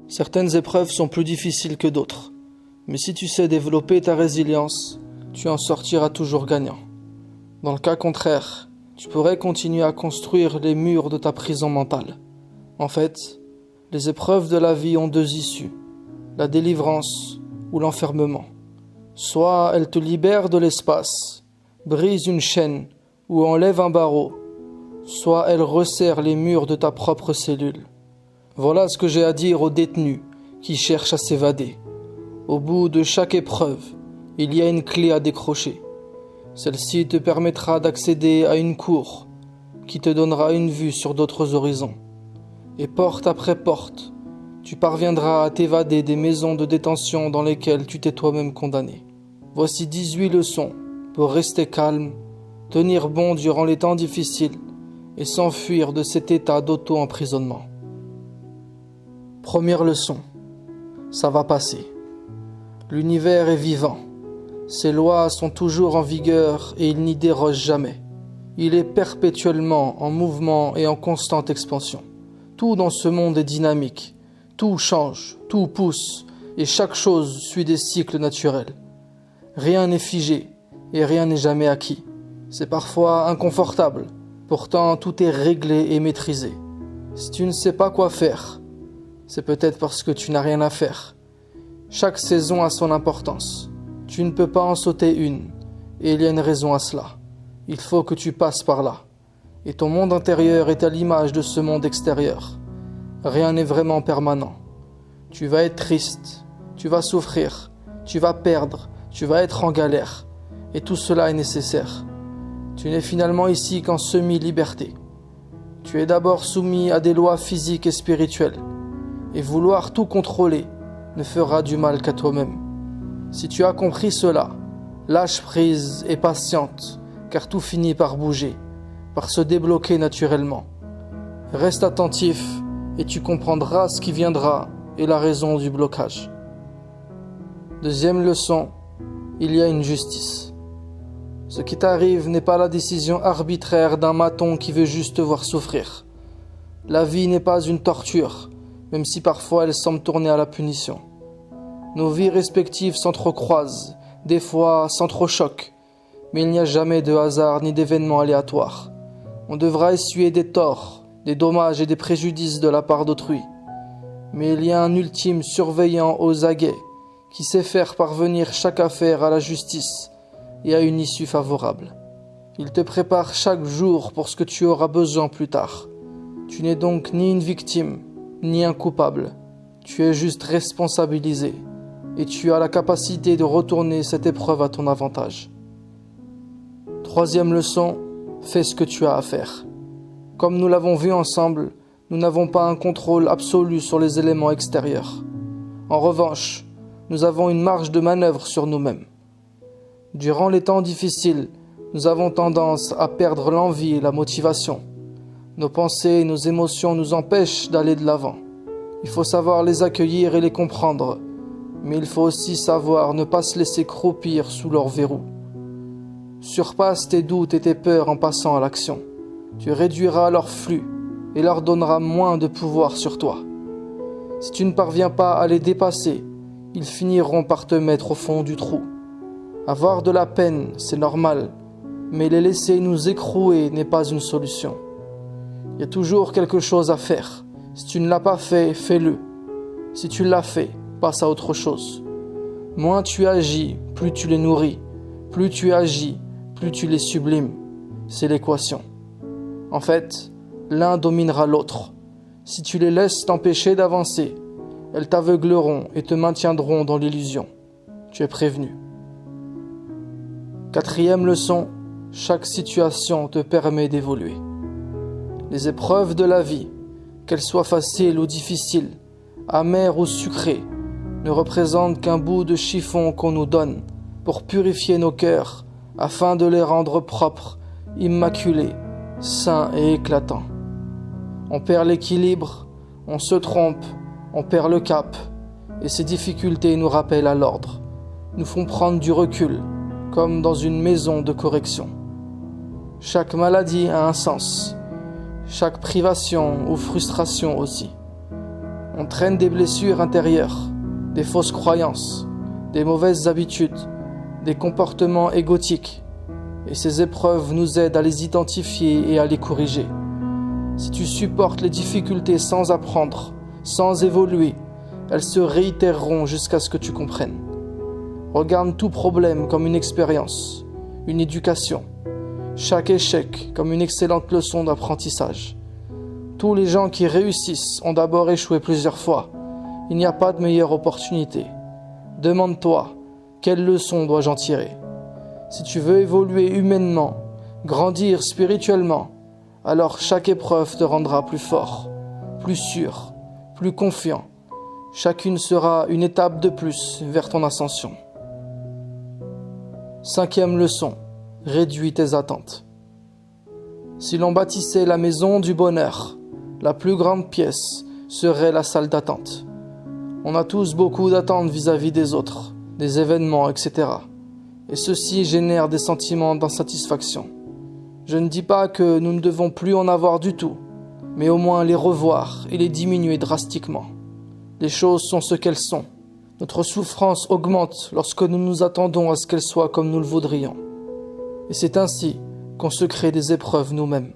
Certaines épreuves sont plus difficiles que d'autres, mais si tu sais développer ta résilience, tu en sortiras toujours gagnant. Dans le cas contraire, tu pourrais continuer à construire les murs de ta prison mentale. En fait, les épreuves de la vie ont deux issues, la délivrance ou l'enfermement. Soit elles te libèrent de l'espace, brisent une chaîne ou enlèvent un barreau, soit elles resserrent les murs de ta propre cellule. Voilà ce que j'ai à dire aux détenus qui cherchent à s'évader. Au bout de chaque épreuve, il y a une clé à décrocher. Celle-ci te permettra d'accéder à une cour qui te donnera une vue sur d'autres horizons. Et porte après porte, tu parviendras à t'évader des maisons de détention dans lesquelles tu t'es toi-même condamné. Voici 18 leçons pour rester calme, tenir bon durant les temps difficiles et s'enfuir de cet état d'auto-emprisonnement. Première leçon, ça va passer. L'univers est vivant. Ses lois sont toujours en vigueur et il n'y déroge jamais. Il est perpétuellement en mouvement et en constante expansion. Tout dans ce monde est dynamique. Tout change, tout pousse et chaque chose suit des cycles naturels. Rien n'est figé et rien n'est jamais acquis. C'est parfois inconfortable. Pourtant, tout est réglé et maîtrisé. Si tu ne sais pas quoi faire, c'est peut-être parce que tu n'as rien à faire. Chaque saison a son importance. Tu ne peux pas en sauter une, et il y a une raison à cela. Il faut que tu passes par là. Et ton monde intérieur est à l'image de ce monde extérieur. Rien n'est vraiment permanent. Tu vas être triste, tu vas souffrir, tu vas perdre, tu vas être en galère. Et tout cela est nécessaire. Tu n'es finalement ici qu'en semi-liberté. Tu es d'abord soumis à des lois physiques et spirituelles. Et vouloir tout contrôler ne fera du mal qu'à toi-même. Si tu as compris cela, lâche prise et patiente, car tout finit par bouger, par se débloquer naturellement. Reste attentif et tu comprendras ce qui viendra et la raison du blocage. Deuxième leçon, il y a une justice. Ce qui t'arrive n'est pas la décision arbitraire d'un maton qui veut juste te voir souffrir. La vie n'est pas une torture, même si parfois elle semble tourner à la punition. Nos vies respectives s'entrecroisent, des fois s'entrechoquent, mais il n'y a jamais de hasard ni d'événements aléatoires. On devra essuyer des torts, des dommages et des préjudices de la part d'autrui. Mais il y a un ultime surveillant aux aguets qui sait faire parvenir chaque affaire à la justice et à une issue favorable. Il te prépare chaque jour pour ce que tu auras besoin plus tard. Tu n'es donc ni une victime, ni un coupable. Tu es juste responsabilisé et tu as la capacité de retourner cette épreuve à ton avantage. Troisième leçon, fais ce que tu as à faire. Comme nous l'avons vu ensemble, nous n'avons pas un contrôle absolu sur les éléments extérieurs. En revanche, nous avons une marge de manœuvre sur nous-mêmes. Durant les temps difficiles, nous avons tendance à perdre l'envie et la motivation. Nos pensées et nos émotions nous empêchent d'aller de l'avant. Il faut savoir les accueillir et les comprendre, mais il faut aussi savoir ne pas se laisser croupir sous leur verrou. Surpasse tes doutes et tes peurs en passant à l'action. Tu réduiras leur flux et leur donneras moins de pouvoir sur toi. Si tu ne parviens pas à les dépasser, ils finiront par te mettre au fond du trou. Avoir de la peine, c'est normal, mais les laisser nous écrouer n'est pas une solution. Il y a toujours quelque chose à faire. Si tu ne l'as pas fait, fais-le. Si tu l'as fait, passe à autre chose. Moins tu agis, plus tu les nourris. Plus tu agis, plus tu les sublimes. C'est l'équation. En fait, l'un dominera l'autre. Si tu les laisses t'empêcher d'avancer, elles t'aveugleront et te maintiendront dans l'illusion. Tu es prévenu. Quatrième leçon, chaque situation te permet d'évoluer. Les épreuves de la vie, qu'elles soient faciles ou difficiles, amères ou sucrées, ne représentent qu'un bout de chiffon qu'on nous donne pour purifier nos cœurs afin de les rendre propres, immaculés, sains et éclatants. On perd l'équilibre, on se trompe, on perd le cap, et ces difficultés nous rappellent à l'ordre, nous font prendre du recul, comme dans une maison de correction. Chaque maladie a un sens, chaque privation ou frustration aussi. On traîne des blessures intérieures, des fausses croyances, des mauvaises habitudes, des comportements égotiques. Et ces épreuves nous aident à les identifier et à les corriger. Si tu supportes les difficultés sans apprendre, sans évoluer, elles se réitéreront jusqu'à ce que tu comprennes. Regarde tout problème comme une expérience, une éducation. Chaque échec comme une excellente leçon d'apprentissage. Tous les gens qui réussissent ont d'abord échoué plusieurs fois. Il n'y a pas de meilleure opportunité. Demande-toi, quelle leçon dois-je en tirer ? Si tu veux évoluer humainement, grandir spirituellement, alors chaque épreuve te rendra plus fort, plus sûr, plus confiant. Chacune sera une étape de plus vers ton ascension. 5e leçon, réduis tes attentes. Si l'on bâtissait la maison du bonheur, la plus grande pièce serait la salle d'attente. On a tous beaucoup d'attentes vis-à-vis des autres, des événements, etc. Et ceci génère des sentiments d'insatisfaction. Je ne dis pas que nous ne devons plus en avoir du tout, mais au moins les revoir et les diminuer drastiquement. Les choses sont ce qu'elles sont. Notre souffrance augmente lorsque nous nous attendons à ce qu'elles soient comme nous le voudrions. Et c'est ainsi qu'on se crée des épreuves nous-mêmes.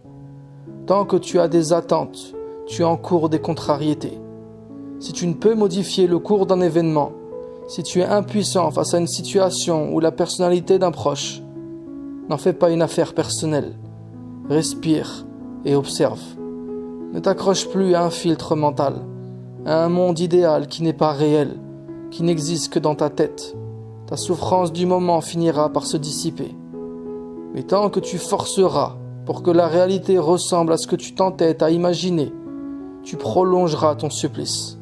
Tant que tu as des attentes, tu encours des contrariétés. Si tu ne peux modifier le cours d'un événement, si tu es impuissant face à une situation ou la personnalité d'un proche, n'en fais pas une affaire personnelle. Respire et observe. Ne t'accroche plus à un filtre mental, à un monde idéal qui n'est pas réel, qui n'existe que dans ta tête. Ta souffrance du moment finira par se dissiper. Mais tant que tu forceras pour que la réalité ressemble à ce que tu t'entêtes à imaginer, tu prolongeras ton supplice.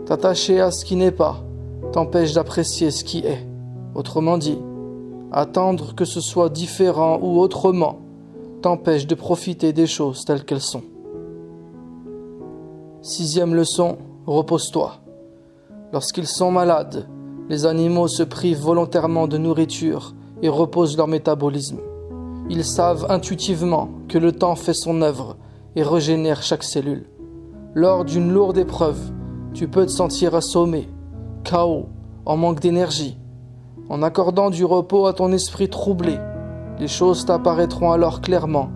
T'attacher à ce qui n'est pas t'empêche d'apprécier ce qui est. Autrement dit, attendre que ce soit différent ou autrement t'empêche de profiter des choses telles qu'elles sont. 6e leçon, repose-toi. Lorsqu'ils sont malades, les animaux se privent volontairement de nourriture et reposent leur métabolisme. Ils savent intuitivement que le temps fait son œuvre et régénère chaque cellule. Lors d'une lourde épreuve, tu peux te sentir assommé, KO, en manque d'énergie. En accordant du repos à ton esprit troublé, les choses t'apparaîtront alors clairement,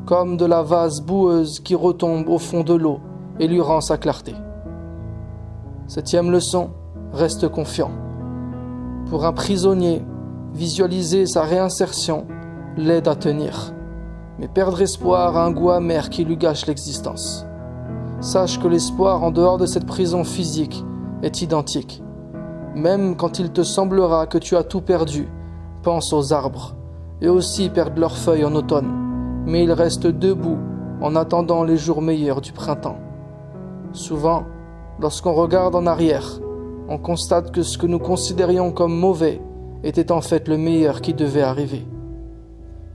comme de la vase boueuse qui retombe au fond de l'eau et lui rend sa clarté. 7e leçon, reste confiant. Pour un prisonnier, visualiser sa réinsertion l'aide à tenir. Mais perdre espoir a un goût amer qui lui gâche l'existence. Sache que l'espoir en dehors de cette prison physique est identique. Même quand il te semblera que tu as tout perdu, pense aux arbres. Eux aussi perdent leurs feuilles en automne, mais ils restent debout en attendant les jours meilleurs du printemps. Souvent, lorsqu'on regarde en arrière, on constate que ce que nous considérions comme mauvais était en fait le meilleur qui devait arriver.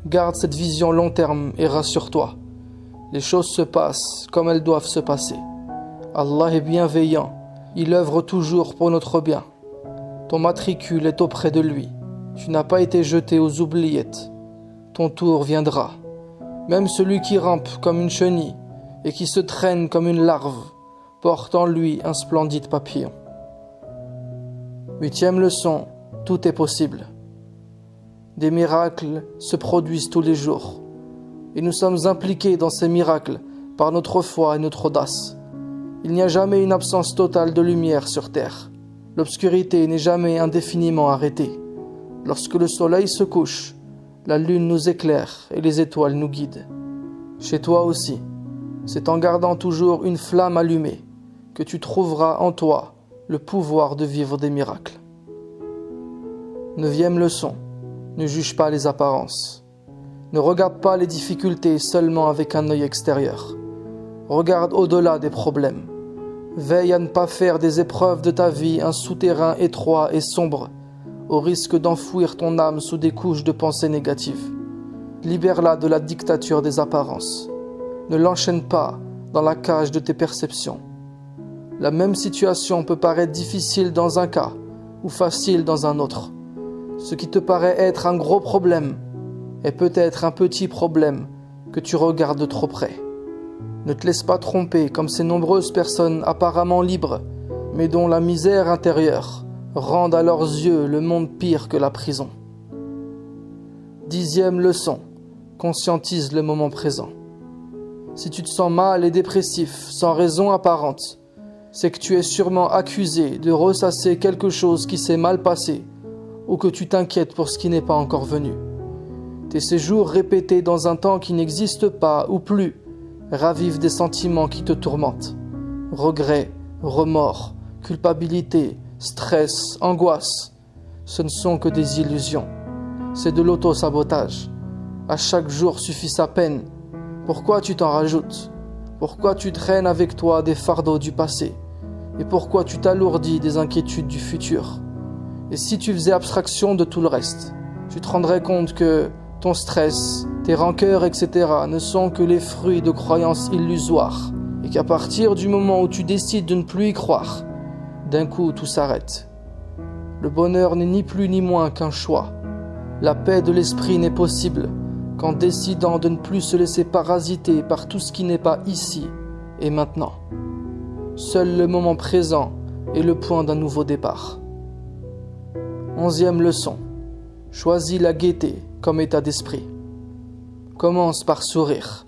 Garde cette vision long terme et rassure-toi. Les choses se passent comme elles doivent se passer. Allah est bienveillant, il œuvre toujours pour notre bien. Ton matricule est auprès de lui. Tu n'as pas été jeté aux oubliettes. Ton tour viendra. Même celui qui rampe comme une chenille et qui se traîne comme une larve porte en lui un splendide papillon. 8e leçon, tout est possible. Des miracles se produisent tous les jours. Et nous sommes impliqués dans ces miracles par notre foi et notre audace. Il n'y a jamais une absence totale de lumière sur terre. L'obscurité n'est jamais indéfiniment arrêtée. Lorsque le soleil se couche, la lune nous éclaire et les étoiles nous guident. Chez toi aussi, c'est en gardant toujours une flamme allumée que tu trouveras en toi le pouvoir de vivre des miracles. 9e leçon, ne juge pas les apparences. Ne regarde pas les difficultés seulement avec un œil extérieur. Regarde au-delà des problèmes. Veille à ne pas faire des épreuves de ta vie un souterrain étroit et sombre, au risque d'enfouir ton âme sous des couches de pensées négatives. Libère-la de la dictature des apparences. Ne l'enchaîne pas dans la cage de tes perceptions. La même situation peut paraître difficile dans un cas ou facile dans un autre. Ce qui te paraît être un gros problème est peut-être un petit problème que tu regardes de trop près. Ne te laisse pas tromper comme ces nombreuses personnes apparemment libres, mais dont la misère intérieure rend à leurs yeux le monde pire que la prison. 10e leçon, conscientise le moment présent. Si tu te sens mal et dépressif, sans raison apparente, c'est que tu es sûrement accusé de ressasser quelque chose qui s'est mal passé ou que tu t'inquiètes pour ce qui n'est pas encore venu. Tes séjours répétés dans un temps qui n'existe pas ou plus ravivent des sentiments qui te tourmentent. Regrets, remords, culpabilité, stress, angoisse. Ce ne sont que des illusions. C'est de l'auto-sabotage. À chaque jour suffit sa peine. Pourquoi tu t'en rajoutes? Pourquoi tu traînes avec toi des fardeaux du passé? Et pourquoi tu t'alourdis des inquiétudes du futur? Et si tu faisais abstraction de tout le reste, tu te rendrais compte que ton stress, tes rancœurs, etc. ne sont que les fruits de croyances illusoires et qu'à partir du moment où tu décides de ne plus y croire, d'un coup tout s'arrête. Le bonheur n'est ni plus ni moins qu'un choix. La paix de l'esprit n'est possible qu'en décidant de ne plus se laisser parasiter par tout ce qui n'est pas ici et maintenant. Seul le moment présent est le point d'un nouveau départ. 11e leçon. Choisis la gaieté comme état d'esprit. Commence par sourire,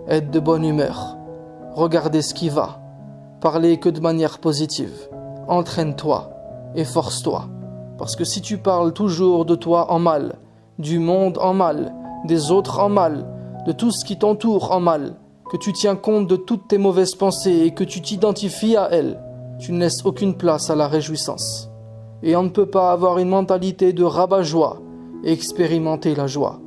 être de bonne humeur, regarder ce qui va, parler que de manière positive. Entraîne-toi, efforce-toi, parce que si tu parles toujours de toi en mal, du monde en mal, des autres en mal, de tout ce qui t'entoure en mal, que tu tiens compte de toutes tes mauvaises pensées et que tu t'identifies à elles, tu ne laisses aucune place à la réjouissance. Et on ne peut pas avoir une mentalité de rabat-joie et expérimenter la joie.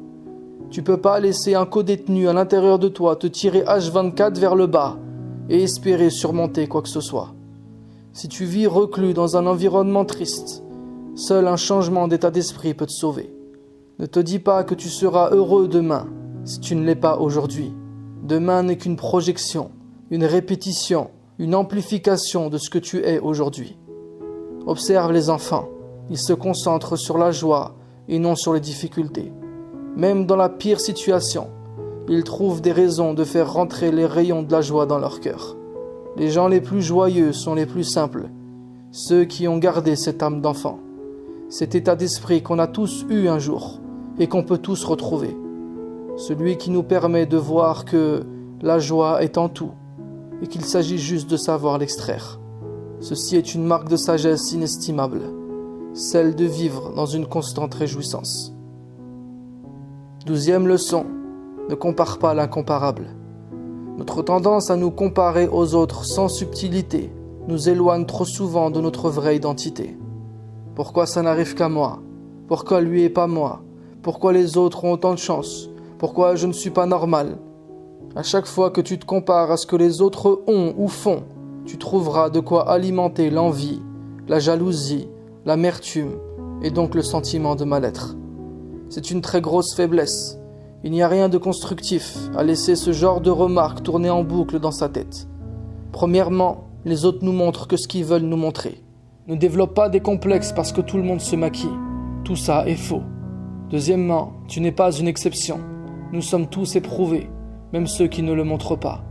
Tu peux pas laisser un codétenu à l'intérieur de toi te tirer H24 vers le bas et espérer surmonter quoi que ce soit. Si tu vis reclus dans un environnement triste, seul un changement d'état d'esprit peut te sauver. Ne te dis pas que tu seras heureux demain si tu ne l'es pas aujourd'hui. Demain n'est qu'une projection, une répétition, une amplification de ce que tu es aujourd'hui. Observe les enfants, ils se concentrent sur la joie et non sur les difficultés. Même dans la pire situation, ils trouvent des raisons de faire rentrer les rayons de la joie dans leur cœur. Les gens les plus joyeux sont les plus simples, ceux qui ont gardé cette âme d'enfant, cet état d'esprit qu'on a tous eu un jour et qu'on peut tous retrouver. Celui qui nous permet de voir que la joie est en tout et qu'il s'agit juste de savoir l'extraire. Ceci est une marque de sagesse inestimable, celle de vivre dans une constante réjouissance. 12e leçon, ne compare pas l'incomparable. Notre tendance à nous comparer aux autres sans subtilité nous éloigne trop souvent de notre vraie identité. Pourquoi ça n'arrive qu'à moi? Pourquoi lui et pas moi? Pourquoi les autres ont autant de chance? Pourquoi je ne suis pas normal? À chaque fois que tu te compares à ce que les autres ont ou font, tu trouveras de quoi alimenter l'envie, la jalousie, l'amertume et donc le sentiment de mal-être. C'est une très grosse faiblesse. Il n'y a rien de constructif à laisser ce genre de remarques tourner en boucle dans sa tête. Premièrement, les autres nous montrent que ce qu'ils veulent nous montrer. Ne développe pas des complexes parce que tout le monde se maquille. Tout ça est faux. Deuxièmement, tu n'es pas une exception. Nous sommes tous éprouvés, même ceux qui ne le montrent pas.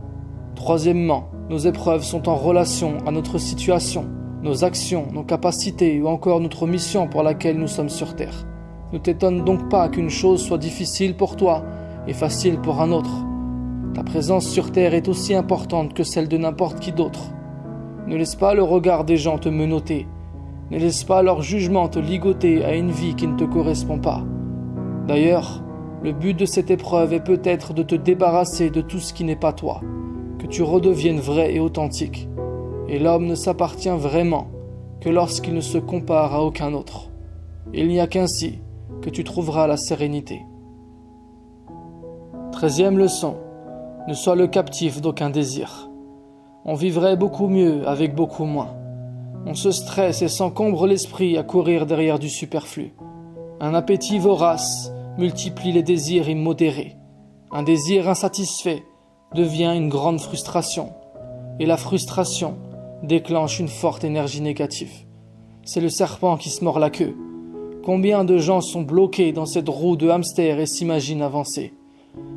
Troisièmement, nos épreuves sont en relation à notre situation, nos actions, nos capacités ou encore notre mission pour laquelle nous sommes sur Terre. Ne t'étonne donc pas qu'une chose soit difficile pour toi et facile pour un autre. Ta présence sur Terre est aussi importante que celle de n'importe qui d'autre. Ne laisse pas le regard des gens te menotter. Ne laisse pas leur jugement te ligoter à une vie qui ne te correspond pas. D'ailleurs, le but de cette épreuve est peut-être de te débarrasser de tout ce qui n'est pas toi, que tu redeviennes vrai et authentique. Et l'homme ne s'appartient vraiment que lorsqu'il ne se compare à aucun autre. Il n'y a qu'ainsi que tu trouveras la sérénité. 13e leçon. Ne sois le captif d'aucun désir. On vivrait beaucoup mieux avec beaucoup moins. On se stresse et s'encombre l'esprit à courir derrière du superflu. Un appétit vorace multiplie les désirs immodérés. Un désir insatisfait devient une grande frustration. Et la frustration déclenche une forte énergie négative. C'est le serpent qui se mord la queue. Combien de gens sont bloqués dans cette roue de hamster et s'imaginent avancer?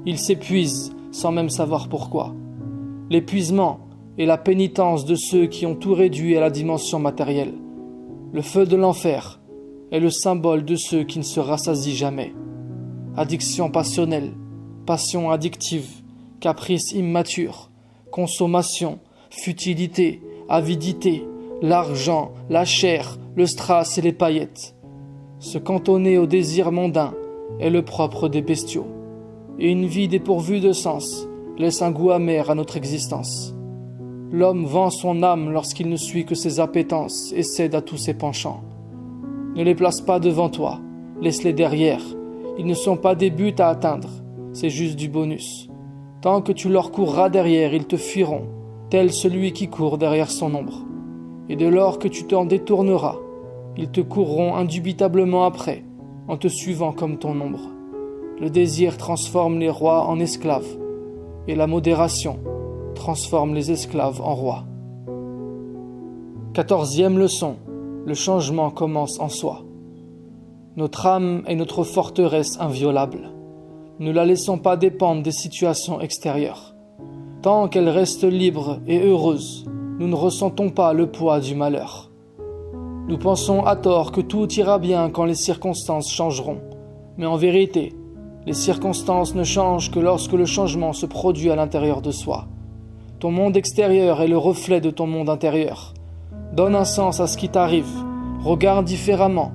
Ils s'épuisent sans même savoir pourquoi. l'épuisement et la pénitence de ceux qui ont tout réduit à la dimension matérielle. Le feu de l'enfer est le symbole de ceux qui ne se rassasient jamais. Addiction passionnelle, passion addictive, caprice immature, consommation, futilité, avidité, l'argent, la chair, le strass et les paillettes. Se cantonner au désir mondain est le propre des bestiaux, et une vie dépourvue de sens laisse un goût amer à notre existence. L'homme vend son âme lorsqu'il ne suit que ses appétences et cède à tous ses penchants. Ne les place pas devant toi, laisse-les derrière. Ils ne sont pas des buts à atteindre, c'est juste du bonus. Tant que tu leur courras derrière, ils te fuiront, tel celui qui court derrière son ombre. Et dès lors que tu t'en détourneras, ils te courront indubitablement après, en te suivant comme ton ombre. Le désir transforme les rois en esclaves, et la modération transforme les esclaves en rois. 14e leçon, le changement commence en soi. Notre âme est notre forteresse inviolable. Ne la laissons pas dépendre des situations extérieures. Tant qu'elle reste libre et heureuse, nous ne ressentons pas le poids du malheur. Nous pensons à tort que tout ira bien quand les circonstances changeront. Mais en vérité, les circonstances ne changent que lorsque le changement se produit à l'intérieur de soi. Ton monde extérieur est le reflet de ton monde intérieur. Donne un sens à ce qui t'arrive, regarde différemment,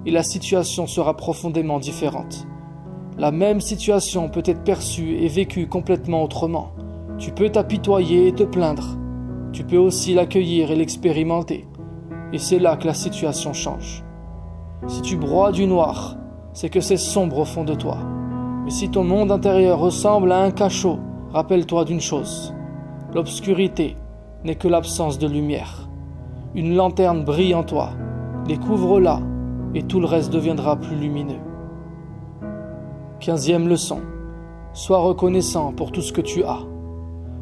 et la situation sera profondément différente. La même situation peut être perçue et vécue complètement autrement. Tu peux t'apitoyer et te plaindre. Tu peux aussi l'accueillir et l'expérimenter. Et c'est là que la situation change. Si tu broies du noir, c'est que c'est sombre au fond de toi. Mais si ton monde intérieur ressemble à un cachot, rappelle-toi d'une chose. L'obscurité n'est que l'absence de lumière. Une lanterne brille en toi. Découvre-la et tout le reste deviendra plus lumineux. 15e leçon. Sois reconnaissant pour tout ce que tu as.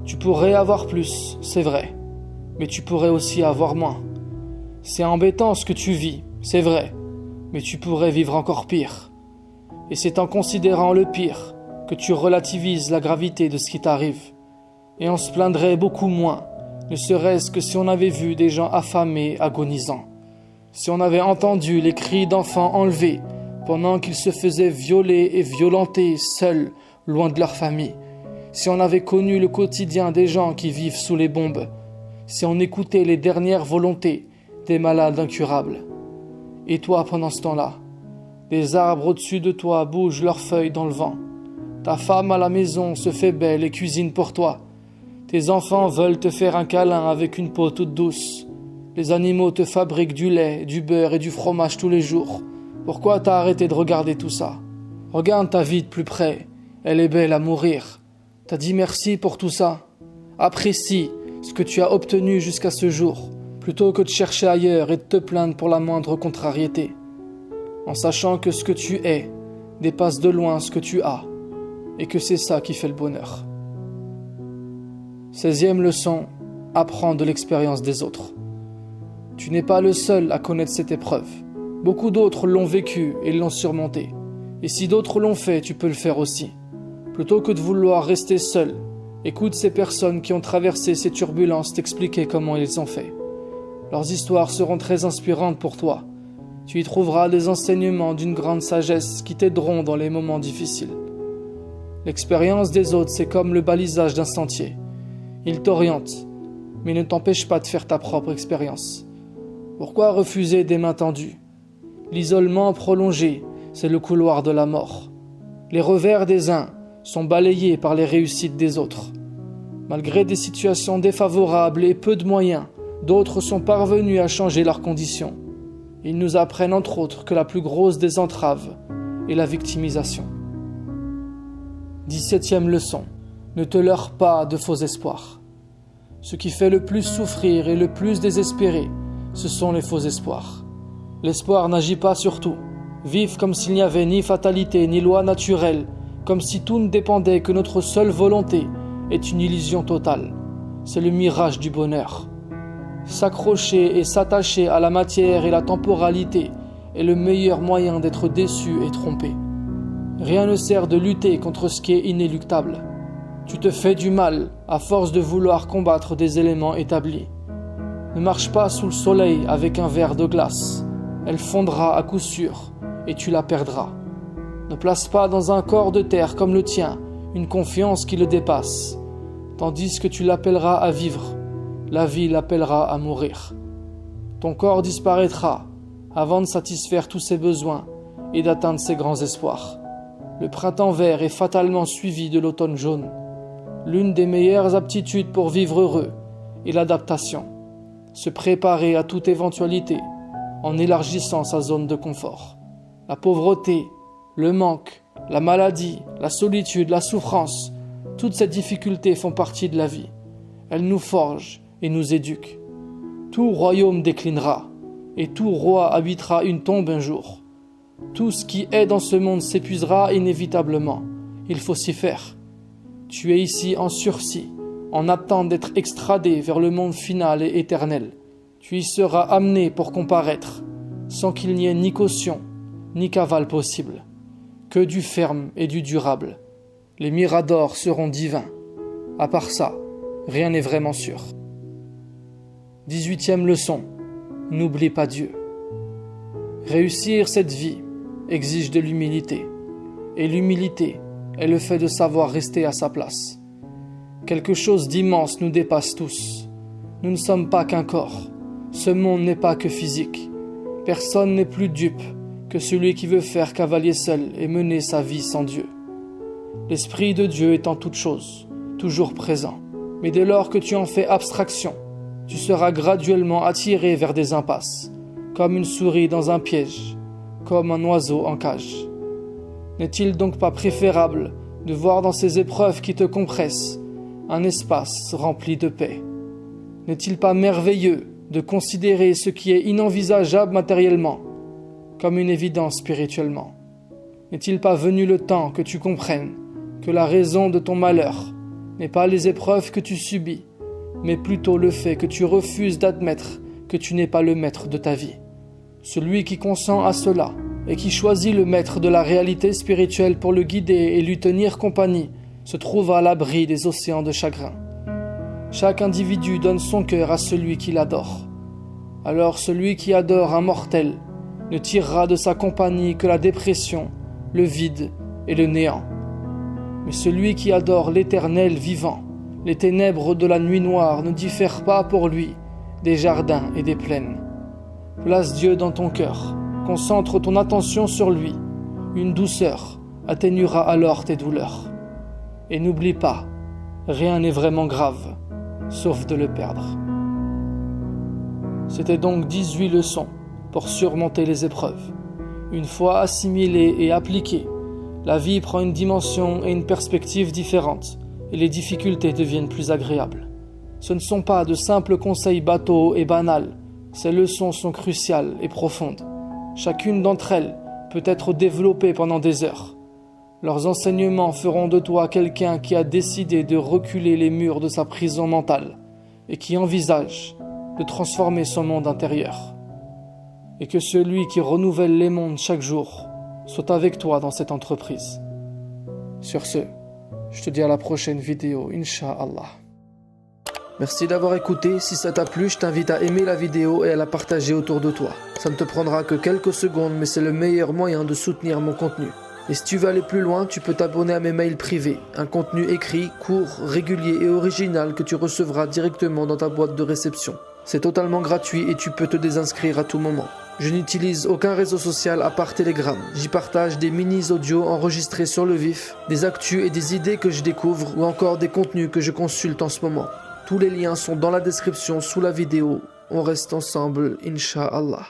Tu pourrais avoir plus, c'est vrai, mais tu pourrais aussi avoir moins. C'est embêtant ce que tu vis, c'est vrai, mais tu pourrais vivre encore pire. Et c'est en considérant le pire que tu relativises la gravité de ce qui t'arrive. Et on se plaindrait beaucoup moins, ne serait-ce que si on avait vu des gens affamés, agonisants. Si on avait entendu les cris d'enfants enlevés pendant qu'ils se faisaient violer et violenter seuls, loin de leur famille. Si on avait connu le quotidien des gens qui vivent sous les bombes. Si on écoutait les dernières volontés des malades incurables. Et toi, pendant ce temps-là, des arbres au-dessus de toi bougent leurs feuilles dans le vent. Ta femme à la maison se fait belle et cuisine pour toi. Tes enfants veulent te faire un câlin avec une peau toute douce. Les animaux te fabriquent du lait, du beurre et du fromage tous les jours. Pourquoi t'as arrêté de regarder tout ça? Regarde ta vie de plus près. Elle est belle à mourir. T'as dit merci pour tout ça. Apprécie ce que tu as obtenu jusqu'à ce jour, plutôt que de chercher ailleurs et de te plaindre pour la moindre contrariété. En sachant que ce que tu es dépasse de loin ce que tu as, et que c'est ça qui fait le bonheur. 16e leçon, apprends de l'expérience des autres. Tu n'es pas le seul à connaître cette épreuve. Beaucoup d'autres l'ont vécu et l'ont surmonté. Et si d'autres l'ont fait, tu peux le faire aussi. Plutôt que de vouloir rester seul, écoute ces personnes qui ont traversé ces turbulences t'expliquer comment ils ont fait. Leurs histoires seront très inspirantes pour toi. Tu y trouveras des enseignements d'une grande sagesse qui t'aideront dans les moments difficiles. L'expérience des autres, c'est comme le balisage d'un sentier. Il t'oriente, mais ne t'empêche pas de faire ta propre expérience. Pourquoi refuser des mains tendues? L'isolement prolongé, c'est le couloir de la mort. Les revers des uns sont balayés par les réussites des autres. Malgré des situations défavorables et peu de moyens, d'autres sont parvenus à changer leurs conditions. Ils nous apprennent entre autres que la plus grosse des entraves est la victimisation. 17e leçon. Ne te leurre pas de faux espoirs. Ce qui fait le plus souffrir et le plus désespérer, ce sont les faux espoirs. L'espoir n'agit pas sur tout. Vivre comme s'il n'y avait ni fatalité ni loi naturelle, comme si tout ne dépendait que notre seule volonté, est une illusion totale. C'est le mirage du bonheur. S'accrocher et s'attacher à la matière et la temporalité est le meilleur moyen d'être déçu et trompé. Rien ne sert de lutter contre ce qui est inéluctable. Tu te fais du mal à force de vouloir combattre des éléments établis. Ne marche pas sous le soleil avec un verre de glace. Elle fondra à coup sûr et tu la perdras. Ne place pas dans un corps de terre comme le tien une confiance qui le dépasse. Tandis que tu l'appelleras à vivre, la vie l'appellera à mourir. Ton corps disparaîtra avant de satisfaire tous ses besoins et d'atteindre ses grands espoirs. Le printemps vert est fatalement suivi de l'automne jaune. L'une des meilleures aptitudes pour vivre heureux est l'adaptation. Se préparer à toute éventualité en élargissant sa zone de confort. La pauvreté, le manque, la maladie, la solitude, la souffrance, toutes ces difficultés font partie de la vie. Elles nous forgent et nous éduquent. Tout royaume déclinera et tout roi habitera une tombe un jour. Tout ce qui est dans ce monde s'épuisera inévitablement. Il faut s'y faire. Tu es ici en sursis, en attente d'être extradé vers le monde final et éternel. Tu y seras amené pour comparaître, sans qu'il n'y ait ni caution, ni cavale possible, que du ferme et du durable. Les miradors seront divins. À part ça, rien n'est vraiment sûr. 18e leçon. N'oublie pas Dieu. Réussir cette vie exige de l'humilité. Et l'humilité est le fait de savoir rester à sa place. Quelque chose d'immense nous dépasse tous. Nous ne sommes pas qu'un corps. Ce monde n'est pas que physique. Personne n'est plus dupe que celui qui veut faire cavalier seul et mener sa vie sans Dieu. L'Esprit de Dieu est en toutes choses, toujours présent. Mais dès lors que tu en fais abstraction, tu seras graduellement attiré vers des impasses, comme une souris dans un piège, comme un oiseau en cage. N'est-il donc pas préférable de voir dans ces épreuves qui te compressent un espace rempli de paix? N'est-il pas merveilleux de considérer ce qui est inenvisageable matériellement comme une évidence spirituellement? N'est-il pas venu le temps que tu comprennes que la raison de ton malheur n'est pas les épreuves que tu subis, mais plutôt le fait que tu refuses d'admettre que tu n'es pas le maître de ta vie? Celui qui consent à cela et qui choisit le maître de la réalité spirituelle pour le guider et lui tenir compagnie se trouve à l'abri des océans de chagrin. Chaque individu donne son cœur à celui qui l'adore. Alors celui qui adore un mortel ne tirera de sa compagnie que la dépression, le vide et le néant. Mais celui qui adore l'Éternel vivant, les ténèbres de la nuit noire ne diffèrent pas pour lui des jardins et des plaines. Place Dieu dans ton cœur, concentre ton attention sur lui. Une douceur atténuera alors tes douleurs. Et n'oublie pas, rien n'est vraiment grave, sauf de le perdre. C'était donc 18 leçons pour surmonter les épreuves. Une fois assimilées et appliquées, la vie prend une dimension et une perspective différentes et les difficultés deviennent plus agréables. Ce ne sont pas de simples conseils bateaux et banals, ces leçons sont cruciales et profondes. Chacune d'entre elles peut être développée pendant des heures. Leurs enseignements feront de toi quelqu'un qui a décidé de reculer les murs de sa prison mentale et qui envisage de transformer son monde intérieur. Et que celui qui renouvelle les mondes chaque jour soit avec toi dans cette entreprise. Sur ce, je te dis à la prochaine vidéo, Inch'Allah. Merci d'avoir écouté. Si ça t'a plu, je t'invite à aimer la vidéo et à la partager autour de toi. Ça ne te prendra que quelques secondes, mais c'est le meilleur moyen de soutenir mon contenu. Et si tu veux aller plus loin, tu peux t'abonner à mes mails privés, un contenu écrit, court, régulier et original que tu recevras directement dans ta boîte de réception. C'est totalement gratuit et tu peux te désinscrire à tout moment. Je n'utilise aucun réseau social à part Telegram. J'y partage des mini-audios enregistrés sur le vif, des actus et des idées que je découvre ou encore des contenus que je consulte en ce moment. Tous les liens sont dans la description sous la vidéo. On reste ensemble, Inch'Allah.